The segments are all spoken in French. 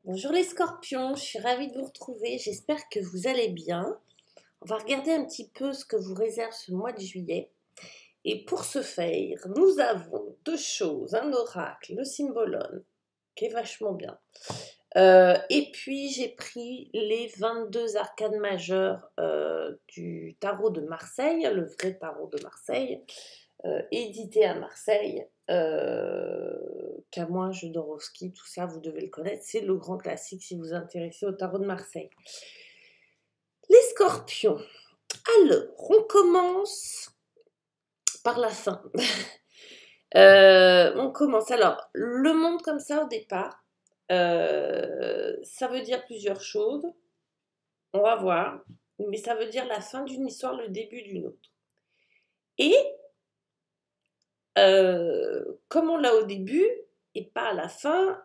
Bonjour les scorpions, je suis ravie de vous retrouver, j'espère que vous allez bien. On va regarder un petit peu ce que vous réserve ce mois de juillet. Et pour ce faire, nous avons deux choses, un oracle, le symbolone, qui est vachement bien. Et puis j'ai pris les 22 arcanes majeures du tarot de Marseille, le vrai tarot de Marseille, édité à Marseille, Camoin, Jodorowsky, tout ça, vous devez le connaître, c'est le grand classique si vous vous intéressez au tarot de Marseille. Les scorpions, alors, on commence par la fin. On commence, alors, le monde comme ça au départ, ça veut dire plusieurs choses, on va voir, mais ça veut dire la fin d'une histoire, le début d'une autre. Et comme on l'a au début et pas à la fin,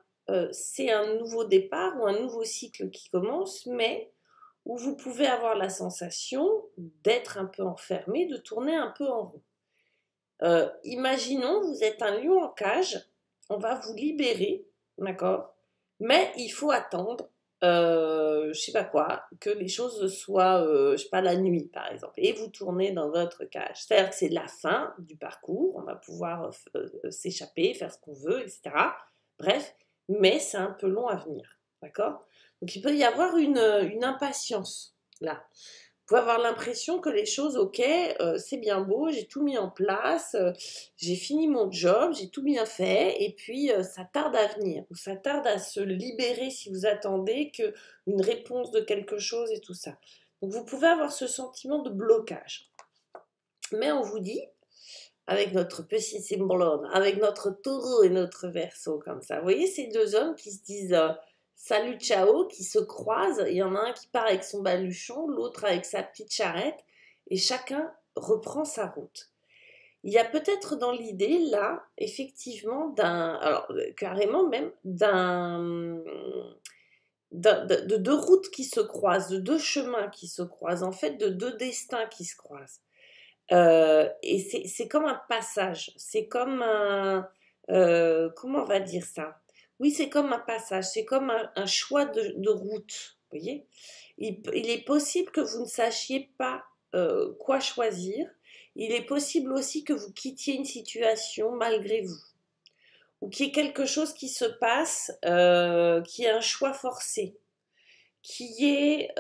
c'est un nouveau départ ou un nouveau cycle qui commence, mais où vous pouvez avoir la sensation d'être un peu enfermé, de tourner un peu en rond. Imaginons, vous êtes un lion en cage, on va vous libérer, d'accord? Mais il faut attendre, je sais pas quoi, que les choses soient, je sais pas, la nuit par exemple, et vous tournez dans votre cage. C'est-à-dire que c'est la fin du parcours, on va pouvoir s'échapper, faire ce qu'on veut, etc. Bref, mais c'est un peu long à venir, d'accord? Donc il peut y avoir une impatience là. Vous pouvez avoir l'impression que les choses, ok, c'est bien beau, j'ai tout mis en place, j'ai fini mon job, j'ai tout bien fait, et puis ça tarde à venir, ou ça tarde à se libérer si vous attendez une réponse de quelque chose et tout ça. Donc vous pouvez avoir ce sentiment de blocage. Mais on vous dit, avec notre petit symbolone, avec notre taureau et notre verseau comme ça, vous voyez ces deux hommes qui se disent salut ciao, qui se croisent, il y en a un qui part avec son baluchon, l'autre avec sa petite charrette, et chacun reprend sa route. Il y a peut-être dans l'idée là, effectivement, alors carrément même, de deux routes qui se croisent, de deux chemins qui se croisent, en fait de deux destins qui se croisent. Et c'est comme un passage, c'est comme comment on va dire ça? Oui, c'est comme un passage, c'est comme un choix de route, vous voyez? Il est possible que vous ne sachiez pas quoi choisir. Il est possible aussi que vous quittiez une situation malgré vous, ou qu'il y ait quelque chose qui se passe, qui est un choix forcé, qui est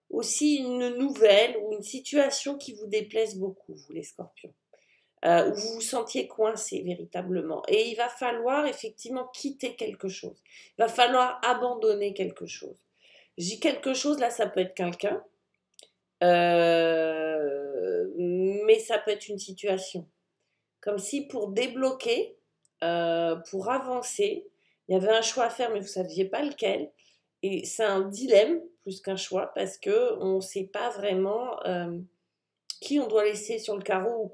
aussi une nouvelle ou une situation qui vous déplaise beaucoup, vous les scorpions, où vous vous sentiez coincé véritablement. Et il va falloir effectivement quitter quelque chose. Il va falloir abandonner quelque chose. Je dis quelque chose, là, ça peut être quelqu'un, mais ça peut être une situation. Comme si pour débloquer, pour avancer, il y avait un choix à faire, mais vous ne saviez pas lequel. Et c'est un dilemme plus qu'un choix parce qu'on ne sait pas vraiment qui on doit laisser sur le carreau ou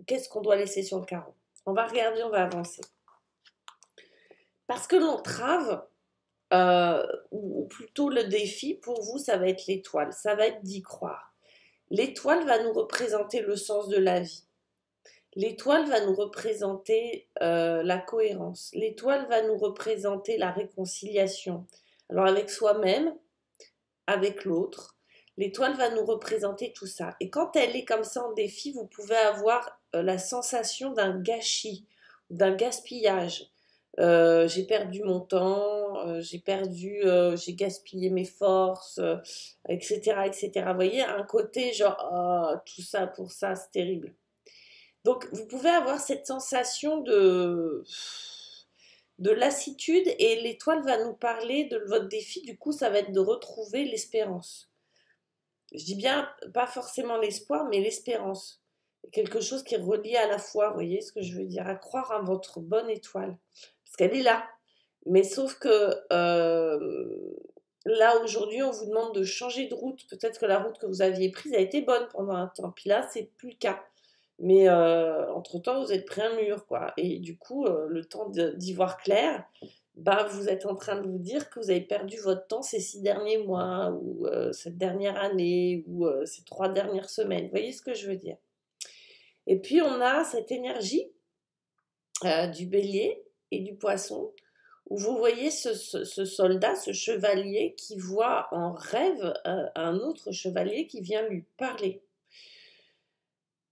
qu'est-ce qu'on doit laisser sur le carreau. On va regarder, on va avancer. Parce que l'entrave, ou plutôt le défi pour vous, ça va être l'étoile, ça va être d'y croire. L'étoile va nous représenter le sens de la vie. L'étoile va nous représenter la cohérence. L'étoile va nous représenter la réconciliation. Alors avec soi-même, avec l'autre. L'étoile va nous représenter tout ça. Et quand elle est comme ça en défi, vous pouvez avoir la sensation d'un gâchis, d'un gaspillage. J'ai perdu mon temps, j'ai gaspillé mes forces, etc., etc. Vous voyez, un côté genre, oh, tout ça pour ça, c'est terrible. Donc, vous pouvez avoir cette sensation de lassitude et l'étoile va nous parler de votre défi. Du coup, ça va être de retrouver l'espérance. Je dis bien, pas forcément l'espoir, mais l'espérance. Quelque chose qui est relié à la foi, vous voyez ce que je veux dire, à croire en votre bonne étoile. Parce qu'elle est là. Mais sauf que là, aujourd'hui, on vous demande de changer de route. Peut-être que la route que vous aviez prise a été bonne pendant un temps. Puis là, c'est plus le cas. Mais entre-temps, vous êtes pris un mur, quoi. Et du coup, le temps d'y voir clair, bah, vous êtes en train de vous dire que vous avez perdu votre temps ces 6 derniers mois, ou cette dernière année, ou ces 3 dernières semaines. Vous voyez ce que je veux dire? Et puis, on a cette énergie du bélier et du poisson, où vous voyez ce soldat, ce chevalier qui voit en rêve un autre chevalier qui vient lui parler.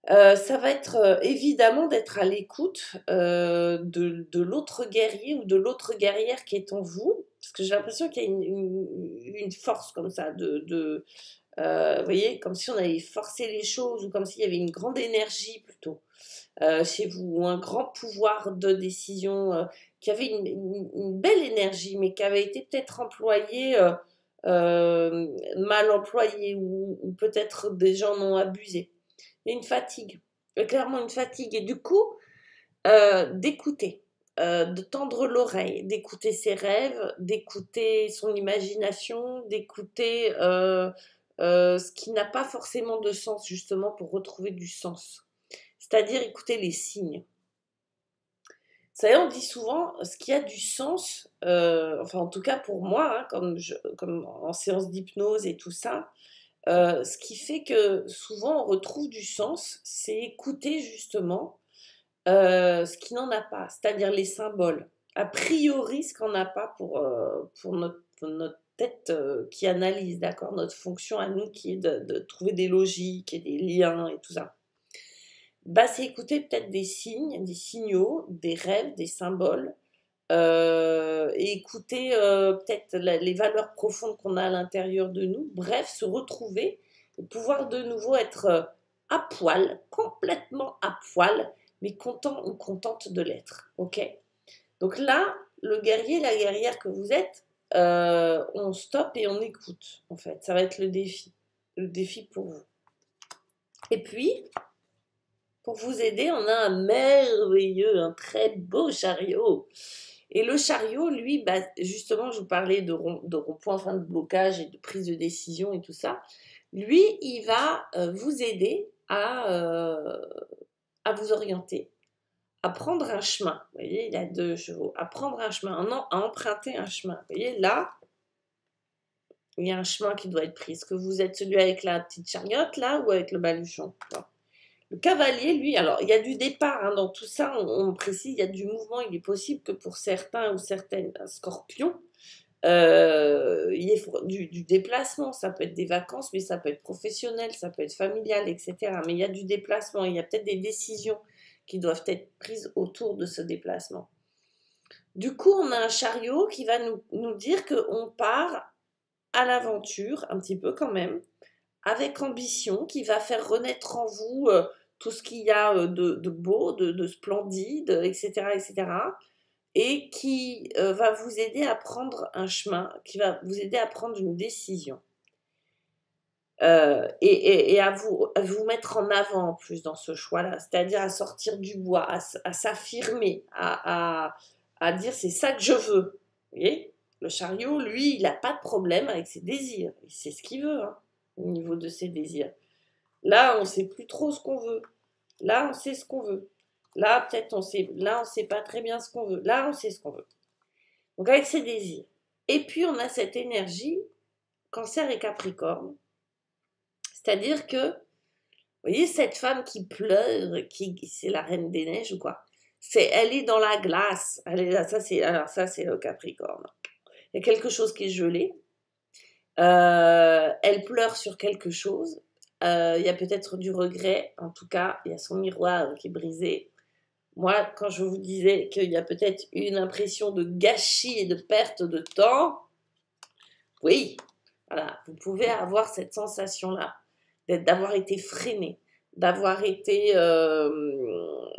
Ça va être évidemment d'être à l'écoute de l'autre guerrier ou de l'autre guerrière qui est en vous, parce que j'ai l'impression qu'il y a une force comme ça, vous voyez, comme si on avait forcé les choses ou comme s'il y avait une grande énergie plutôt chez vous, ou un grand pouvoir de décision, qui avait une belle énergie, mais qui avait été peut-être employée, mal employée, ou peut-être des gens en ont abusé. Il y a une fatigue, clairement une fatigue, et du coup, d'écouter, de tendre l'oreille, d'écouter ses rêves, d'écouter son imagination, d'écouter ce qui n'a pas forcément de sens, justement, pour retrouver du sens. C'est-à-dire écouter les signes. Vous savez, on dit souvent, ce qui a du sens, enfin en tout cas pour moi, hein, comme en séance d'hypnose et tout ça, ce qui fait que souvent on retrouve du sens, c'est écouter justement ce qui n'en a pas, c'est-à-dire les symboles. A priori, ce qu'on n'a pas pour notre tête qui analyse, d'accord, notre fonction à nous qui est de trouver des logiques et des liens et tout ça. Bah, c'est écouter peut-être des signes, des signaux, des rêves, des symboles, et écouter peut-être les valeurs profondes qu'on a à l'intérieur de nous. Bref, se retrouver et pouvoir de nouveau être à poil, complètement à poil, mais content ou contente de l'être. Ok? Donc là, le guerrier, la guerrière que vous êtes, on stoppe et on écoute. En fait, ça va être le défi pour vous. Et puis, pour vous aider, on a un merveilleux, un très beau chariot. Et le chariot, lui, bah, justement, je vous parlais de rond-point, enfin de blocage et de prise de décision et tout ça. Lui, il va vous aider à vous orienter, à prendre un chemin. Vous voyez, il a 2 chevaux. À prendre un chemin, à emprunter un chemin. Vous voyez, là, il y a un chemin qui doit être pris. Est-ce que vous êtes celui avec la petite chariote, là, ou avec le baluchon? Le cavalier, lui, alors il y a du départ hein, dans tout ça, on précise, il y a du mouvement, il est possible que pour certains ou certaines scorpions, il y ait du déplacement, ça peut être des vacances, mais ça peut être professionnel, ça peut être familial, etc. Mais il y a du déplacement, il y a peut-être des décisions qui doivent être prises autour de ce déplacement. Du coup, on a un chariot qui va nous dire qu'on part à l'aventure, un petit peu quand même, avec ambition, qui va faire renaître en vous tout ce qu'il y a de beau, de splendide, etc., etc., et qui va vous aider à prendre un chemin, qui va vous aider à prendre une décision. Et à vous mettre en avant en plus dans ce choix-là, c'est-à-dire à sortir du bois, à s'affirmer, à dire c'est ça que je veux. Vous voyez, le chariot, lui, il n'a pas de problème avec ses désirs, il sait ce qu'il veut hein, au niveau de ses désirs. Là, on ne sait plus trop ce qu'on veut. Là, on sait ce qu'on veut. Là, peut-être on sait pas très bien ce qu'on veut. Là, on sait ce qu'on veut. Donc avec ses désirs. Et puis on a cette énergie Cancer et Capricorne. C'est-à-dire que, vous voyez cette femme qui pleure, c'est la reine des neiges ou quoi? Elle est dans la glace. Ça c'est le Capricorne. Il y a quelque chose qui est gelé. Elle pleure sur quelque chose. Il y a peut-être du regret. En tout cas, il y a son miroir qui est brisé. Moi, quand je vous disais qu'il y a peut-être une impression de gâchis et de perte de temps, oui, voilà, vous pouvez avoir cette sensation-là, d'avoir été freiné, d'avoir été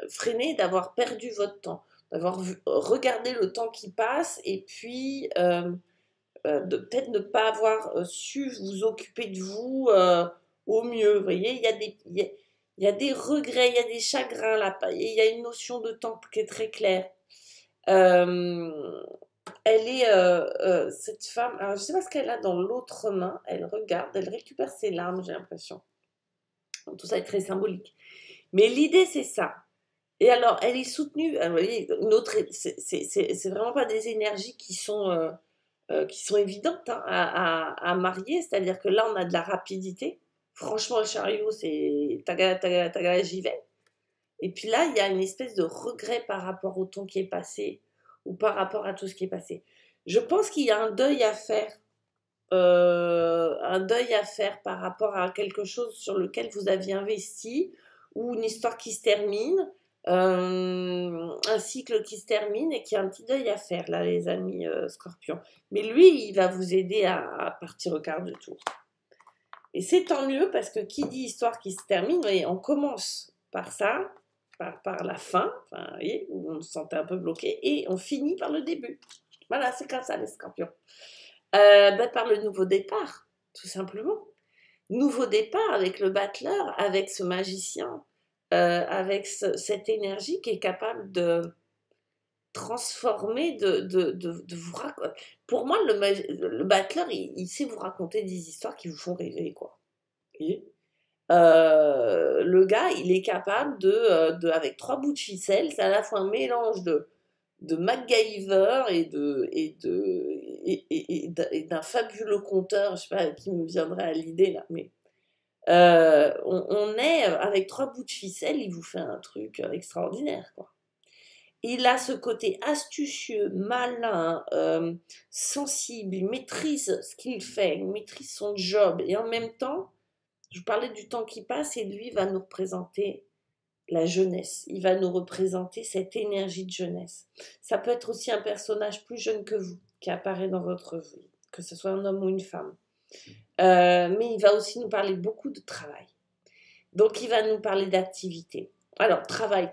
freiné, d'avoir perdu votre temps, d'avoir regardé le temps qui passe et puis de peut-être ne pas avoir su vous occuper de vous au mieux. Vous voyez, il y a des regrets, il y a des chagrins là, il y a une notion de temps qui est très claire. Elle est, cette femme, alors je ne sais pas ce qu'elle a dans l'autre main, elle regarde, elle récupère ses larmes, j'ai l'impression. Tout ça est très symbolique. Mais l'idée, c'est ça. Et alors, elle est soutenue, vous voyez, c'est vraiment pas des énergies qui sont évidentes hein, à marier, c'est-à-dire que là, on a de la rapidité. Franchement, le chariot, c'est taga, taga, taga, j'y vais. Et puis là, il y a une espèce de regret par rapport au temps qui est passé, ou par rapport à tout ce qui est passé. Je pense qu'il y a un deuil à faire par rapport à quelque chose sur lequel vous aviez investi, ou une histoire qui se termine, un cycle qui se termine et qui a un petit deuil à faire, là, les amis scorpions. Mais lui, il va vous aider à partir au quart de tour. Et c'est tant mieux parce que qui dit histoire qui se termine, vous voyez, on commence par ça, par la fin, enfin, vous voyez, où on se sentait un peu bloqué, et on finit par le début. Voilà, c'est comme ça les scorpions. Par le nouveau départ, tout simplement. Nouveau départ avec le battleur, avec ce magicien, avec cette énergie qui est capable de transformer, de vous raconter. Pour moi, le battleur, il sait vous raconter des histoires qui vous font rêver, quoi. Et, le gars, il est capable avec 3 bouts de ficelle, c'est à la fois un mélange de MacGyver et d'un fabuleux conteur, je sais pas qui me viendrait à l'idée là, mais on est avec 3 bouts de ficelle, il vous fait un truc extraordinaire, quoi. Il a ce côté astucieux, malin, sensible, il maîtrise ce qu'il fait, il maîtrise son job, et en même temps, je vous parlais du temps qui passe, et lui va nous représenter la jeunesse, il va nous représenter cette énergie de jeunesse. Ça peut être aussi un personnage plus jeune que vous, qui apparaît dans votre vie, que ce soit un homme ou une femme. Mais il va aussi nous parler beaucoup de travail. Donc il va nous parler d'activité. Alors, travail,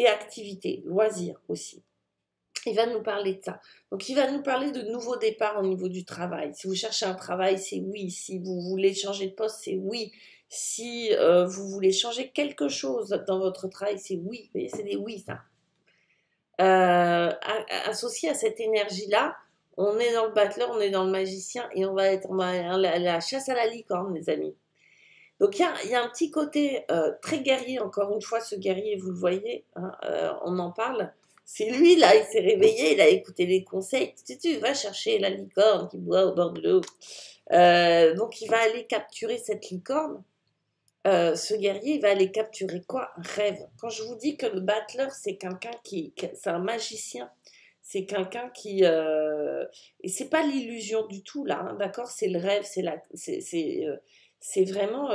et activité, loisir aussi. Il va nous parler de ça. Donc il va nous parler de nouveaux départs au niveau du travail. Si vous cherchez un travail, c'est oui. Si vous voulez changer de poste, c'est oui. Si vous voulez changer quelque chose dans votre travail, c'est oui. Vous voyez, c'est des oui, ça. Associé à cette énergie-là, on est dans le battleur, on est dans le magicien, et on va la chasse à la licorne, les amis. Donc il y a un petit côté très guerrier, encore une fois, ce guerrier, vous le voyez, hein, on en parle. C'est lui, là, il s'est réveillé, il a écouté les conseils. Tu vas chercher la licorne qui boit au bord de l'eau. Donc il va aller capturer cette licorne. Ce guerrier, il va aller capturer quoi? Un rêve. Quand je vous dis que le battleur, c'est quelqu'un c'est un magicien, c'est quelqu'un qui... et c'est pas l'illusion du tout, là, hein, d'accord? C'est le rêve, c'est vraiment...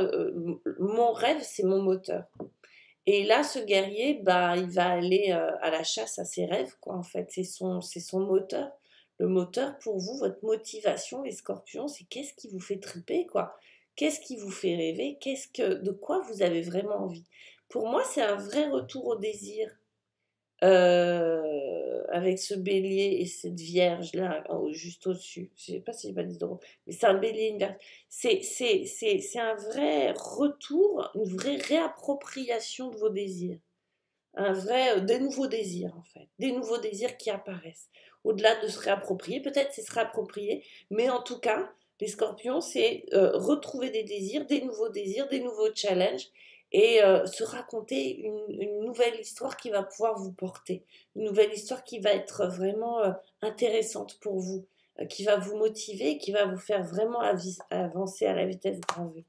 mon rêve, c'est mon moteur. Et là, ce guerrier, bah, il va aller à la chasse à ses rêves, quoi, en fait. C'est son moteur. Le moteur, pour vous, votre motivation, les scorpions, c'est qu'est-ce qui vous fait triper, quoi. Qu'est-ce qui vous fait rêver? De quoi vous avez vraiment envie? Pour moi, c'est un vrai retour au désir. Avec ce bélier et cette vierge là juste au-dessus. Je sais pas si j'ai pas dit drôle, mais c'est un bélier, une vierge. C'est un vrai retour, une vraie réappropriation de vos désirs. Des nouveaux désirs en fait. Des nouveaux désirs qui apparaissent. Au-delà de se réapproprier, peut-être c'est se réapproprier, mais en tout cas, les scorpions, c'est retrouver des nouveaux challenges, et se raconter une nouvelle histoire qui va pouvoir vous porter, une nouvelle histoire qui va être vraiment intéressante pour vous, qui va vous motiver, qui va vous faire vraiment avancer à la vitesse grand V.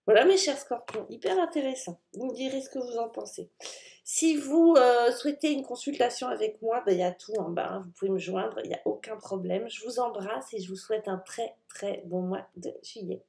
Voilà mes chers scorpions, hyper intéressant. Vous me direz ce que vous en pensez. Si vous souhaitez une consultation avec moi, ben, il y a tout en bas, hein, vous pouvez me joindre, il n'y a aucun problème. Je vous embrasse et je vous souhaite un très très bon mois de juillet.